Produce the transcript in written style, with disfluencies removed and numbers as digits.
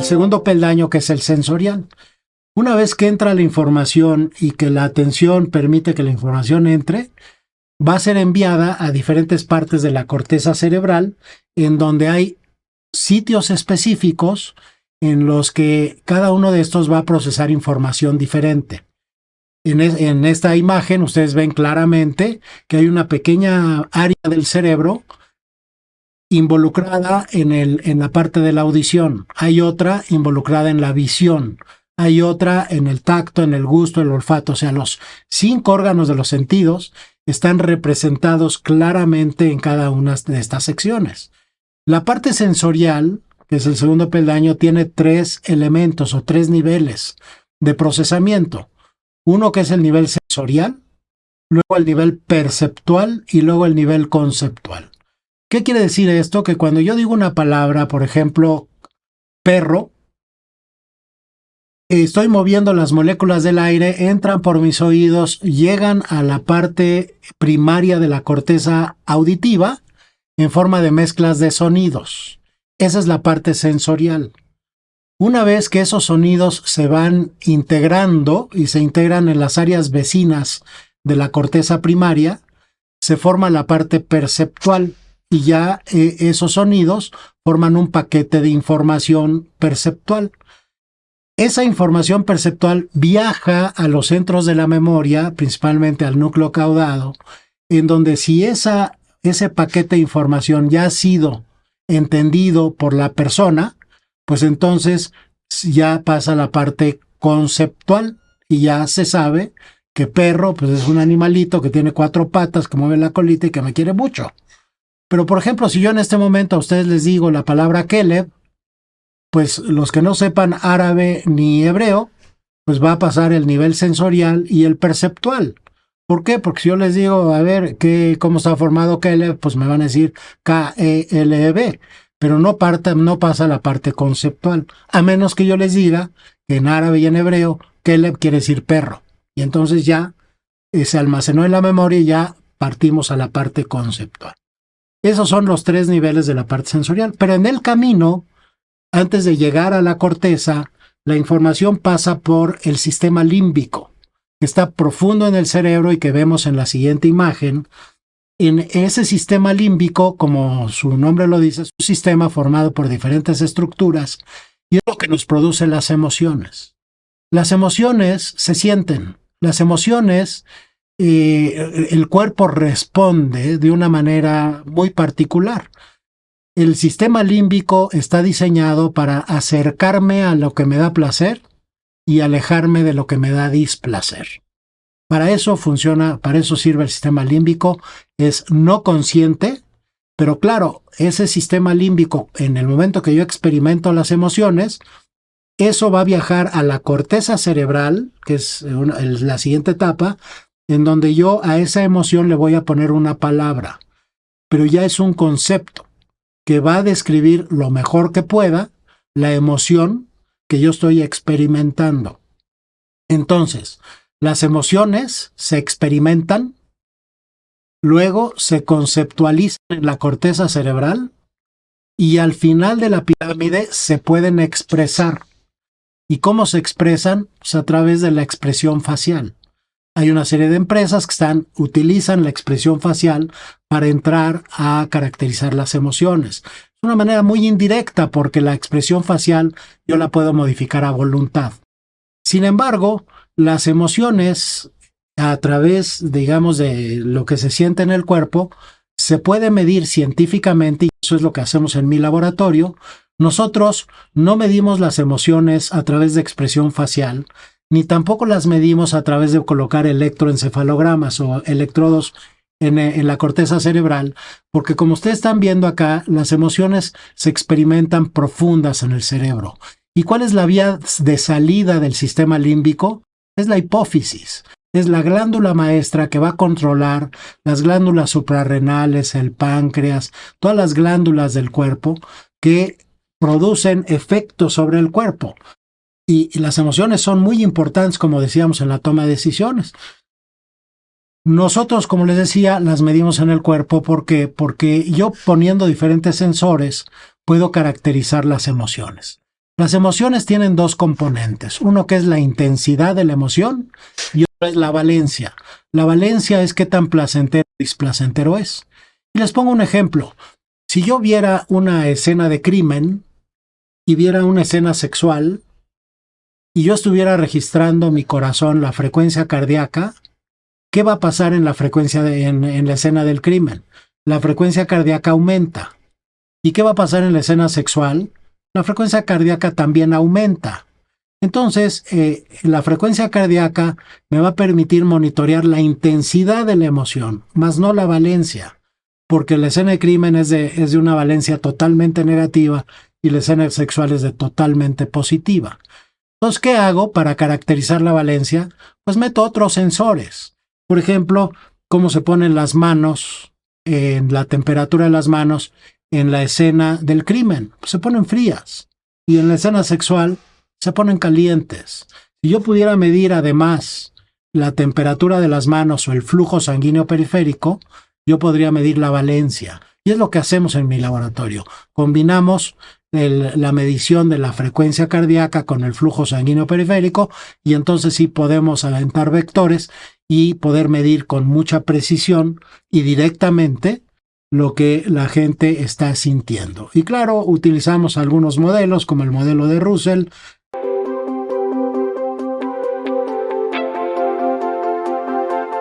segundo peldaño, que es el sensorial. Una vez que entra la información y que la atención permite que la información entre, va a ser enviada a diferentes partes de la corteza cerebral, en donde hay sitios específicos en los que cada uno de estos va a procesar información diferente. En esta imagen ustedes ven claramente que hay una pequeña área del cerebro involucrada en la parte de la audición, hay otra involucrada en la visión, hay otra en el tacto, en el gusto, el olfato. O sea, los 5 órganos de los sentidos están representados claramente en cada una de estas secciones. La parte sensorial, que es el segundo peldaño, tiene 3 elementos o 3 niveles de procesamiento. Uno que es el nivel sensorial, luego el nivel perceptual y luego el nivel conceptual. ¿Qué quiere decir esto? Que cuando yo digo una palabra, por ejemplo, perro, estoy moviendo las moléculas del aire, entran por mis oídos, llegan a la parte primaria de la corteza auditiva en forma de mezclas de sonidos. Esa es la parte sensorial. Una vez que esos sonidos se van integrando y se integran en las áreas vecinas de la corteza primaria, se forma la parte perceptual y ya esos sonidos forman un paquete de información perceptual. Esa información perceptual viaja a los centros de la memoria, principalmente al núcleo caudado, en donde si ese paquete de información ya ha sido entendido por la persona, pues entonces ya pasa a la parte conceptual y ya se sabe que perro pues es un animalito que tiene 4 patas, que mueve la colita y que me quiere mucho. Pero por ejemplo, si yo en este momento a ustedes les digo la palabra Keleb, pues los que no sepan árabe ni hebreo, pues va a pasar el nivel sensorial y el perceptual. ¿Por qué? Porque si yo les digo, a ver, ¿cómo está formado Keleb? Pues me van a decir K-E-L-E-B, pero no pasa la parte conceptual, a menos que yo les diga que en árabe y en hebreo, Keleb quiere decir perro. Y entonces ya se almacenó en la memoria y ya partimos a la parte conceptual. Esos son los 3 niveles de la parte sensorial, pero en el camino, antes de llegar a la corteza, la información pasa por el sistema límbico, que está profundo en el cerebro y que vemos en la siguiente imagen. En ese sistema límbico, como su nombre lo dice, es un sistema formado por diferentes estructuras y es lo que nos produce las emociones. Las emociones se sienten, las emociones, el cuerpo responde de una manera muy particular. El sistema límbico está diseñado para acercarme a lo que me da placer y alejarme de lo que me da displacer. Para eso funciona, para eso sirve el sistema límbico. Es no consciente, pero claro, ese sistema límbico, en el momento que yo experimento las emociones, eso va a viajar a la corteza cerebral, que es la siguiente etapa, en donde yo a esa emoción le voy a poner una palabra, pero ya es un concepto que va a describir lo mejor que pueda la emoción que yo estoy experimentando. Entonces, las emociones se experimentan, luego se conceptualizan en la corteza cerebral y al final de la pirámide se pueden expresar. ¿Y cómo se expresan? Pues a través de la expresión facial. Hay una serie de empresas que utilizan la expresión facial para entrar a caracterizar las emociones. Es una manera muy indirecta porque la expresión facial yo la puedo modificar a voluntad. Sin embargo, las emociones, a través, digamos, de lo que se siente en el cuerpo, se puede medir científicamente, y eso es lo que hacemos en mi laboratorio. Nosotros no medimos las emociones a través de expresión facial, ni tampoco las medimos a través de colocar electroencefalogramas o electrodos en la corteza cerebral, porque como ustedes están viendo acá, las emociones se experimentan profundas en el cerebro. ¿Y cuál es la vía de salida del sistema límbico? Es la hipófisis. Es la glándula maestra que va a controlar las glándulas suprarrenales, el páncreas, todas las glándulas del cuerpo que producen efectos sobre el cuerpo. Y las emociones son muy importantes, como decíamos, en la toma de decisiones. Nosotros, como les decía, las medimos en el cuerpo porque yo poniendo diferentes sensores puedo caracterizar las emociones. Las emociones tienen dos componentes, uno que es la intensidad de la emoción y otro es la valencia. La valencia es qué tan placentero o displacentero es. Y les pongo un ejemplo. Si yo viera una escena de crimen y viera una escena sexual y yo estuviera registrando mi corazón, la frecuencia cardíaca, ¿qué va a pasar en la frecuencia en la escena del crimen? La frecuencia cardíaca aumenta. ¿Y qué va a pasar en la escena sexual? La frecuencia cardíaca también aumenta. Entonces, la frecuencia cardíaca me va a permitir monitorear la intensidad de la emoción, más no la valencia, porque la escena de crimen es de una valencia totalmente negativa y la escena sexual es de totalmente positiva. Entonces, ¿qué hago para caracterizar la valencia? Pues meto otros sensores. Por ejemplo, cómo se ponen las manos, la temperatura de las manos en la escena del crimen. Pues se ponen frías. Y en la escena sexual se ponen calientes. Si yo pudiera medir además la temperatura de las manos o el flujo sanguíneo periférico, yo podría medir la valencia. Y es lo que hacemos en mi laboratorio. Combinamos la medición de la frecuencia cardíaca con el flujo sanguíneo periférico y entonces sí podemos aventar vectores y poder medir con mucha precisión y directamente lo que la gente está sintiendo. Y claro, utilizamos algunos modelos como el modelo de Russell,